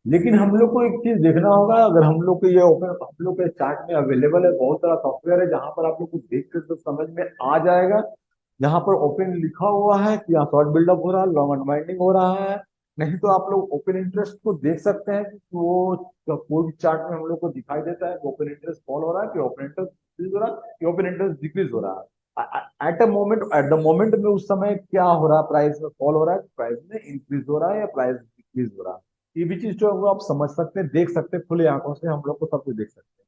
लेकिन हम लोग को एक चीज देखना होगा, अगर हम लोग को ये ओपन हम लोग के चार्ट में अवेलेबल है, बहुत सारा सॉफ्टवेयर है जहां पर आप लोग को देख कर तो समझ में आ जाएगा। यहाँ पर ओपन लिखा हुआ है कि यहाँ शॉर्ट बिल्डअप हो रहा है, लॉन्ग अनवाइंडिंग हो रहा है। नहीं तो आप लोग ओपन इंटरेस्ट को देख सकते हैं कि वो कोई भी चार्ट में हम लोग को दिखाई देता है कि ओपन इंटरेस्ट फॉल हो रहा है, कि ओपन इंटरेस्ट इंक्रीज हो रहा है, कि ओपन इंटरेस्ट डिक्रीज हो रहा है। At a moment, at the moment में उस समय क्या हो रहा है, प्राइस में फॉल हो रहा है, प्राइस में इंक्रीज हो रहा है, या प्राइस डिक्रीज हो रहा है। ये भी चीज जो है वो आप समझ सकते हैं, देख सकते हैं, खुले आंखों से हम लोग को सब कुछ देख सकते हैं।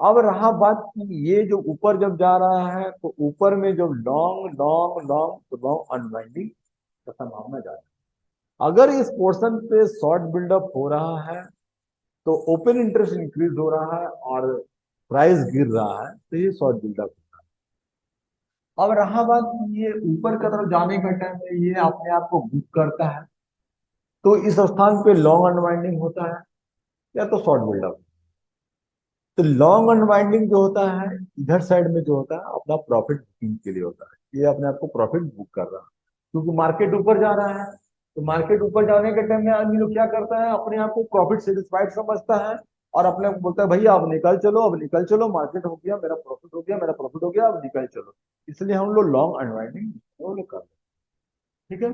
अब रहा बात कि ये जो ऊपर जब जा रहा है तो ऊपर में जब लॉन्ग लॉन्ग लॉन्ग तो लॉन्ग अनवाइंडिंग का संभावना ज्यादा है। अगर इस पोर्शन पे शॉर्ट बिल्डअप हो रहा है तो ओपन इंटरेस्ट इंक्रीज हो रहा है और प्राइस गिर रहा है, तो ये शॉर्ट बिल्डअप। अब रहा बात कि ये ऊपर की तरफ जाने का टाइम में ये अपने आप को बुक करता है, तो इस स्थान पे लॉन्ग अनवाइंडिंग होता है या तो शॉर्ट बिल्डअप। तो लॉन्ग अनवाइंडिंग जो होता है इधर साइड में जो होता है अपना प्रॉफिट बुकिंग के लिए होता है, ये अपने आप को प्रॉफिट बुक कर रहा है, क्योंकि मार्केट ऊपर जा रहा है। तो मार्केट ऊपर जाने के टाइम में आदमी लोग क्या करता है, अपने आप को प्रॉफिट सेटिस्फाइड समझता है और अपने को बोलता है भैया अब निकल चलो, अब निकल चलो, मार्केट हो गया, मेरा प्रॉफिट हो गया, मेरा प्रॉफिट हो गया, अब निकल चलो। इसलिए हम लोग लॉन्ग अनवाइंडिंग वो लोग करते हैं। ठीक है,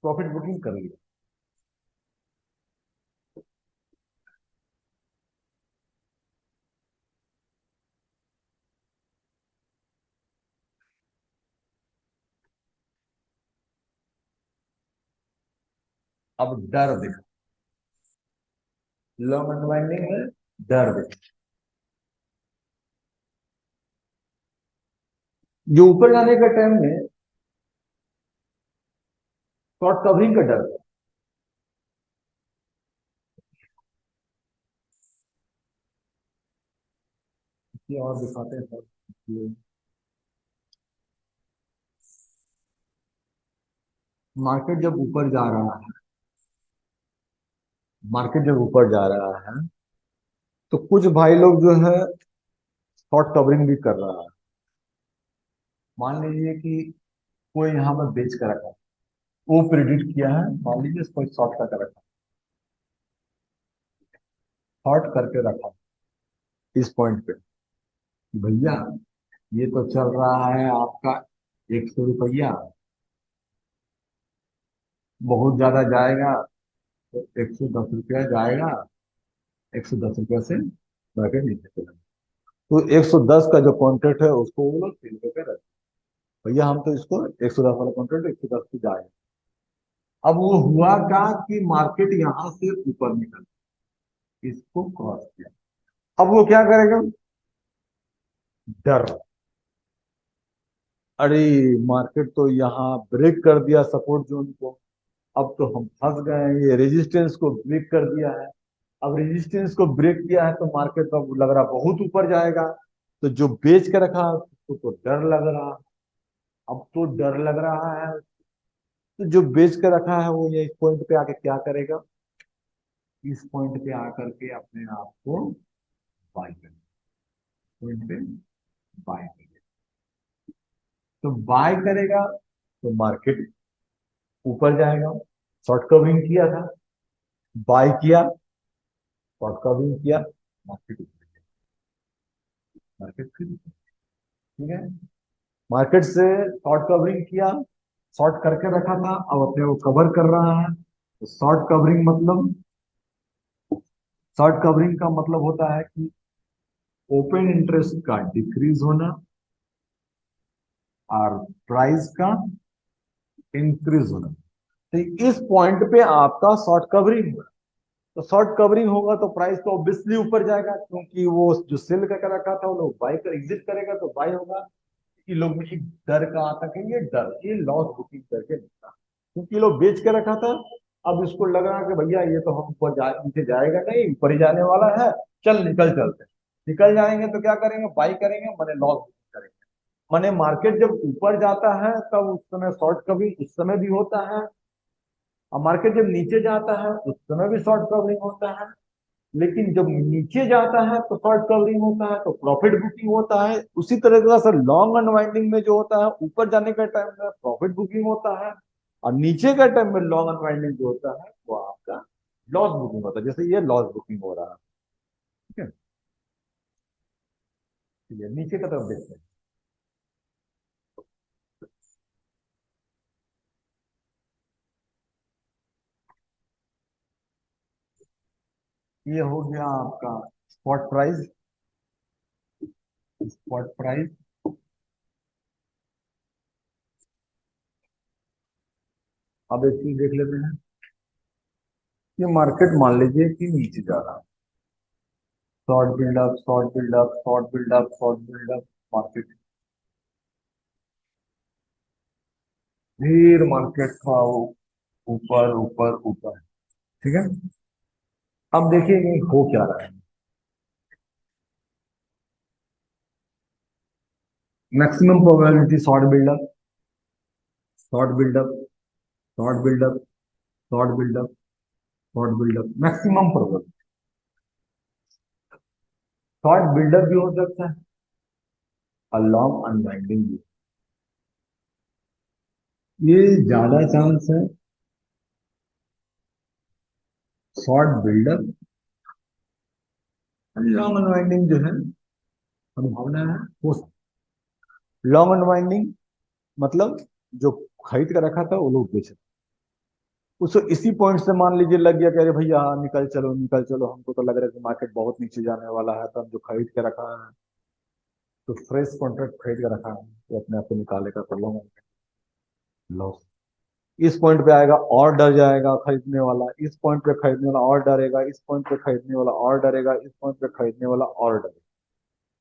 प्रॉफिट बुकिंग कर लिया। अब डर देखो, लॉन्ग अनवाइंडिंग में डर देखो, जो ऊपर जाने के टाइम में शॉर्ट कवरिंग का डर। ये और दिखाते हैं सर, ये मार्केट जब ऊपर जा रहा है, मार्केट जब ऊपर जा रहा है तो कुछ भाई लोग जो है शॉर्ट कवरिंग भी कर रहा है। मान लीजिए कि कोई यहाँ पर बेच कर रखा है, वो प्रिडिक्ट किया है, मान लीजिए कोई शॉर्ट करके रखा, शॉर्ट करके रखा इस पॉइंट पे कि भैया ये तो चल रहा है आपका 100 रुपया, बहुत ज्यादा जाएगा तो 110 रुपया जाएगा, 110 रुपया से बढ़कर नीचे चलेगा। तो 110 का जो कॉन्ट्रैक्ट है उसको वो लोग 3 रुपये पे रखते हैं। भैया हम तो इसको 110 वाला कॉन्ट्रैक्ट 110 पे जाएगा। अब वो हुआ क्या कि मार्केट यहां से ऊपर निकल, इसको क्रॉस किया। अब वो क्या करेगा, डर, अरे मार्केट तो यहाँ ब्रेक कर दिया सपोर्ट जोन को, अब तो हम फंस गए हैं, ये रेजिस्टेंस को ब्रेक कर दिया है। अब रेजिस्टेंस को ब्रेक किया है तो मार्केट तो अब लग रहा बहुत ऊपर जाएगा। तो जो बेच के रखा है उसको तो डर लग रहा, अब तो डर लग रहा है। तो जो बेच के रखा है वो ये इस पॉइंट पे आके क्या करेगा, इस पॉइंट पे आकर के अपने आप को बाय करेगा, पॉइंट पे बाय करेगा। तो बाय करेगा तो मार्केट ऊपर जाएगा। शॉर्ट कवरिंग किया था, बाय किया, शॉर्ट कवरिंग किया, मार्केट ऊपर गया, मार्केट फिर ठीक है। मार्केट से शॉर्ट कवरिंग किया, शॉर्ट करके रखा था, अब अपने को कवर कर रहा है। तो शॉर्ट कवरिंग मतलब, शॉर्ट कवरिंग का मतलब होता है कि ओपन इंटरेस्ट का डिक्रीज होना और प्राइस का इंक्रीज होना। तो इस पॉइंट पे आपका शॉर्ट कवरिंग होगा। तो शॉर्ट कवरिंग होगा तो प्राइस तो ऑब्वियसली ऊपर जाएगा, क्योंकि वो जो सेल करके रखा था वो लोग बाई कर एग्जिट करेगा तो बाई होगा। कि लोग में एक डर का आता है, ये डर, ये लॉस बुकिंग करके निकला, क्योंकि ये लोग बेच के रखा था। अब इसको लग रहा कि भैया ये तो हम ऊपर नीचे जाएगा नहीं, ऊपर ही जाने वाला है, चल निकल चलते हैं। निकल जाएंगे तो क्या करेंगे, बाई करेंगे, मैंने लॉस बुकिंग करेंगे। माने मार्केट जब ऊपर जाता है तब उस समय शॉर्ट कवरिंग उस समय भी होता है, और मार्केट जब नीचे जाता है उस समय भी शॉर्ट कवरिंग होता है। लेकिन जब नीचे जाता है तो शॉर्ट कवरिंग होता है, तो प्रॉफिट बुकिंग होता है। उसी तरह से लॉन्ग अनवाइंडिंग में जो होता है ऊपर जाने का टाइम में प्रॉफिट बुकिंग होता है, और नीचे का टाइम में लॉन्ग अनवाइंडिंग जो होता है वो आपका लॉस बुकिंग होता है, जैसे ये लॉस बुकिंग हो रहा है। ठीक है, चलिए नीचे का तरफ देखते हैं। ये हो गया आपका स्पॉट प्राइस, स्पॉट प्राइस। अब एक चीज देख लेते हैं, ये मार्केट मान लीजिए कि नीचे जा रहा है, short buildup, short buildup, short buildup, short buildup, market फिर मार्केट का ऊपर ऊपर ऊपर। ठीक है, अब देखिए कि हो क्या रहा है। Maximum probability short buildup, short buildup, short buildup, short buildup, short buildup, maximum probability. Short buildup भी हो सकता है और लॉन्ग अनवाइंडिंग भी। ये ज्यादा चांस है शॉर्ट बिल्डअप, लॉन्ग अनवाइंडिंग जो है संभावना है हो सकती। लॉन्ग अनवाइंडिंग मतलब जो खरीद कर रखा था वो लोग बेच रहे। उसको इसी पॉइंट से मान लीजिए लग गया कि अरे भैया हाँ निकल चलो निकल चलो, हमको तो लग रहा है कि मार्केट बहुत नीचे जाने वाला है, तो हम जो खरीद के रखा है, तो फ्रेश कॉन्ट्रैक्ट खरीद के रखा है, तो अपने आप को निकालेगा तो लॉन्ग लॉस। इस पॉइंट पे आएगा और डर जाएगा खरीदने वाला, इस पॉइंट पे खरीदने वाला और डरेगा, इस पॉइंट पे खरीदने वाला और डरेगा, इस पॉइंट पे खरीदने वाला और डरेगा।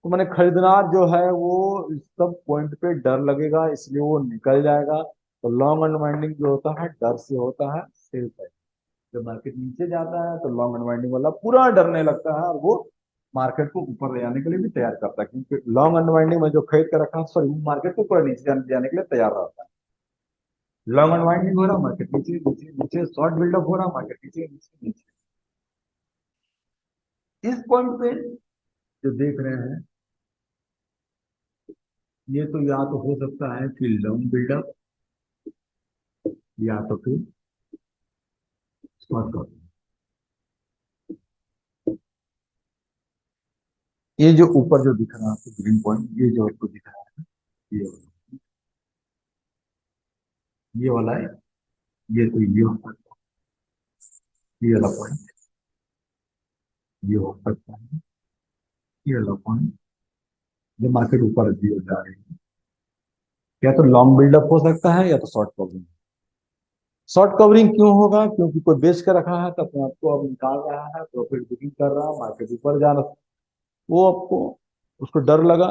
तो मैंने खरीदनार जो है वो इस सब पॉइंट पे डर लगेगा, इसलिए वो निकल जाएगा। तो लॉन्ग अनवाइंडिंग जो होता है डर से होता है, सेल साइड। जब मार्केट नीचे जाता है तो लॉन्ग अनवाइंडिंग वाला पूरा डरने लगता है और वो मार्केट को ऊपर ले जाने के लिए भी तैयार करता है, क्योंकि लॉन्ग अनवाइंडिंग में जो खरीद कर रखा है सॉरी मार्केट को पूरा नीचे जाने के लिए तैयार रहता है। लॉन्ग अनवाइंडिंग हो रहा, मार्केट नीचे नीचे नीचे, शॉर्ट बिल्डअप हो रहा, मार्केट नीचे नीचे नीचे। इस पॉइंट पे जो देख रहे हैं ये तो या तो हो सकता है कि लॉन्ग बिल्डअप या तो फिर शॉर्ट कवर। ये जो ऊपर जो दिख रहा है आपको ग्रीन पॉइंट, ये जो आपको दिख रहा है ये वाला, ये वाला है, ये तो ये हो सकता है, ये वाला पॉइंट ये हो सकता है, ये वाला पॉइंट जो मार्केट ऊपर भी हो जा रही है। या तो लॉन्ग बिल्डअप हो सकता है या तो शॉर्ट कवरिंग। शॉर्ट कवरिंग क्यों होगा? क्योंकि कोई बेच कर रखा है तो अपने आप को अब निकाल रहा है, प्रॉफिट बुकिंग कर रहा है, मार्केट ऊपर जा रहा है, वो आपको उसको डर लगा,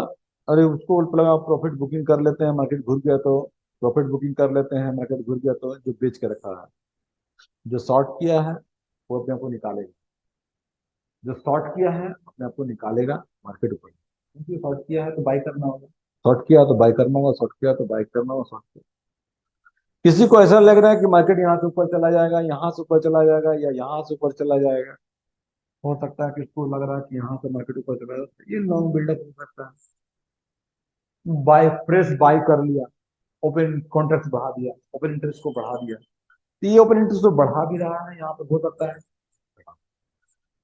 अरे उसको उल्ट लगा प्रॉफिट बुकिंग कर लेते हैं, मार्केट घुर गया तो प्रॉफिट बुकिंग कर लेते हैं, मार्केट घुर गया तो जो बेच के रखा है। जो शॉर्ट किया है वो अपने आप को निकालेगा, जो शॉर्ट किया है अपने आप को निकालेगा मार्केट ऊपर, क्योंकि शॉर्ट किया है तो बाई करना होगा, शॉर्ट किया तो बाई करना होगा, शॉर्ट किया तो बाई करना होगा, शॉर्ट किया। किसी को ऐसा लग रहा है कि मार्केट यहाँ से ऊपर चला जाएगा, यहाँ से ऊपर चला जाएगा, या यहाँ से ऊपर चला जाएगा, हो सकता है किसको लग रहा है कि यहाँ से मार्केट ऊपर चला जाएगा, ये लॉन्ग बिल्डअप हो सकता है। बाय फ्रेश बाय कर लिया, ओपन कॉन्ट्रैक्ट बढ़ा दिया, ओपन इंटरेस्ट को बढ़ा दिया, तो ये ओपन इंटरेस्ट तो बढ़ा भी रहा है यहाँ पे, हो सकता है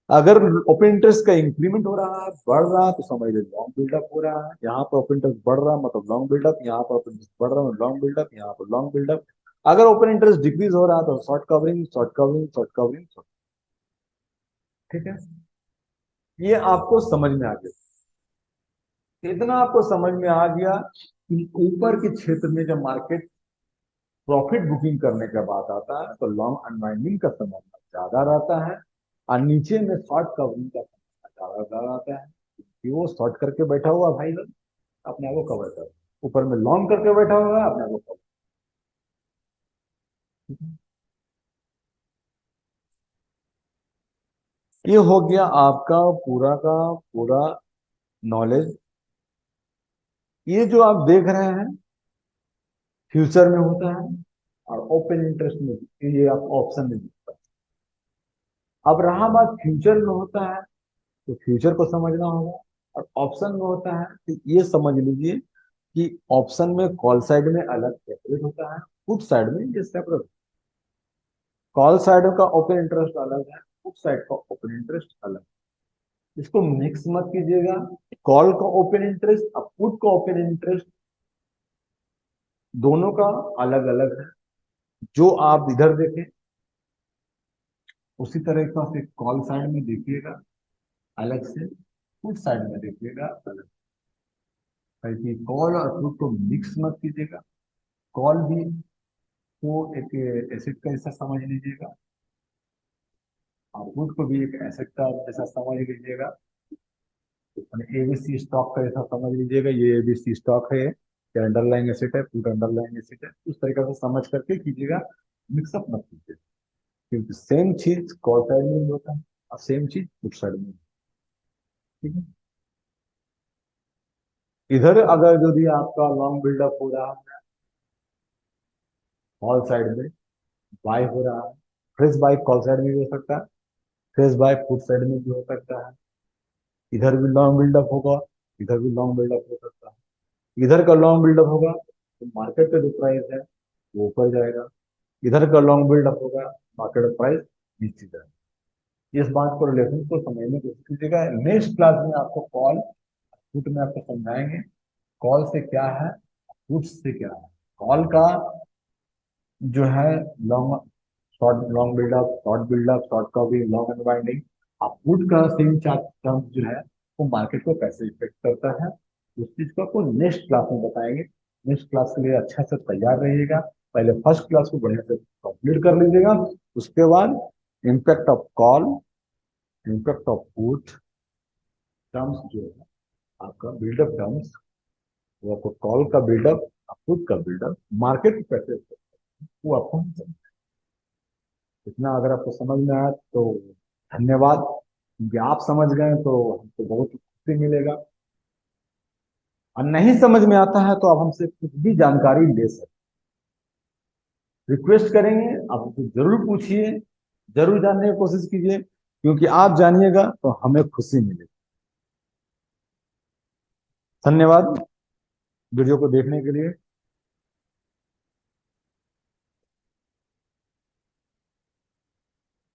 अगर ओपन इंटरेस्ट का इंक्रीमेंट हो रहा है बढ़ रहा है तो समझ लीजिए लॉन्ग बिल्डअप हो रहा है। यहाँ पर ओपन इंटरेस्ट बढ़ रहा है मतलब लॉन्ग बिल्डअप, यहाँ पर ओपन इंटरेस्ट बढ़ रहा है लॉन्ग बिल्डअप, यहाँ पर लॉन्ग बिल्डअप। अगर ओपन इंटरेस्ट डिक्रीज हो रहा है तो short covering, short covering, short covering, ठीक है। ये आपको समझ में आ गया, इतना आपको समझ में आ गया कि ऊपर के क्षेत्र में जब मार्केट प्रॉफिट बुकिंग करने का बात आता है तो लॉन्ग अनवाइंडिंग का संभावना ज्यादा रहता है, और नीचे में शॉर्ट कवरिंग का संभावना ज्यादा रहता है, कि वो शॉर्ट करके बैठा हुआ भाई लोग अपने आप को कवर कर, ऊपर में लॉन्ग करके बैठा हुआ है अपने आप को कवर। ये हो गया आपका पूरा का पूरा नॉलेज। ये जो आप देख रहे हैं फ्यूचर में होता है और ओपन इंटरेस्ट में भी, ये आप ऑप्शन में दिखता है। अब रहा बात फ्यूचर में होता है तो फ्यूचर को समझना होगा, और ऑप्शन में होता है तो ये समझ लीजिए कि ऑप्शन में कॉल साइड में अलग सेपरेट होता है, पुट साइड में ये सेपरेट। कॉल साइड का ओपन इंटरेस्ट अलग है, पुट साइड का ओपन इंटरेस्ट अलग है। इसको मिक्स मत कीजिएगा। कॉल का ओपन इंटरेस्ट और पुट का ओपन इंटरेस्ट दोनों का अलग अलग है। जो आप इधर देखें उसी तरह का से कॉल साइड में देखिएगा अलग से, पुट साइड में देखिएगा अलग। ताकि कॉल और पुट को मिक्स मत कीजिएगा। कॉल भी को एक एसेट का हिस्सा समझ लीजिएगा और पुट को भी एक एसेट का जैसा समझ लीजिएगा। एबीसी स्टॉक का जैसा समझ लीजिएगा, ये एबीसी स्टॉक है, ये अंडरलाइंग एसेट है, पुट अंडरलाइंग एसेट है, उस तरीके से समझ करके कीजिएगा, मिक्सअप मत कीजिएगा। क्योंकि सेम चीज कॉल साइड में भी होता है और सेम चीज पुट साइड में, ठीक है। इधर अगर यदि आपका लॉन्ग बिल्डअप हो रहा है कॉल साइड में, बाय हो रहा है, फ्रेश बाय कॉल साइड में भी हो सकता है, फ्रेश बाय पुट साइड में भी हो सकता है। इधर भी लॉन्ग बिल्डअप होगा, इधर भी लॉन्ग बिल्डअप हो सकता है। इधर का लॉन्ग बिल्डअप होगा तो मार्केट का जो प्राइस है वो ऊपर जाएगा, इधर का लॉन्ग बिल्डअप होगा, मार्केट प्राइस नीचे जाएगा। इस बात को, रिलेशन को समझने की कोशिश कीजिएगा। नेक्स्ट क्लास में आपको कॉल पुट में आपको समझाएंगे कॉल से क्या है, पुट से क्या है। कॉल का जो है long, short long buildup, short buildup, short का भी लॉन्ग अनवाइंडिंग। आप पुट का सेम चार्ट टर्म जो है वो मार्केट को कैसे इफेक्ट करता है, उस चीज को आपको नेक्स्ट क्लास में बताएंगे। नेक्स्ट क्लास के लिए अच्छा से तैयार रहिएगा। पहले फर्स्ट क्लास को बढ़िया से कंप्लीट कर लीजिएगा, उसके बाद impact of call, impact of put terms जो है आपका बिल्डअप टर्म्स, वो आपको कॉल का बिल्डअप, पुट का बिल्डअप, मार्केट को कैसे affect करता है, वो आपको हम समझेंगे। इतना अगर आपको समझ में आया तो धन्यवाद, क्योंकि आप समझ गए तो हमको बहुत खुशी मिलेगा। और नहीं समझ में आता है तो आप हमसे कुछ भी जानकारी ले सकते, रिक्वेस्ट करेंगे, आप हमसे जरूर पूछिए, जरूर जानने की कोशिश कीजिए, क्योंकि आप जानिएगा तो हमें खुशी मिलेगी। धन्यवाद वीडियो को देखने के लिए।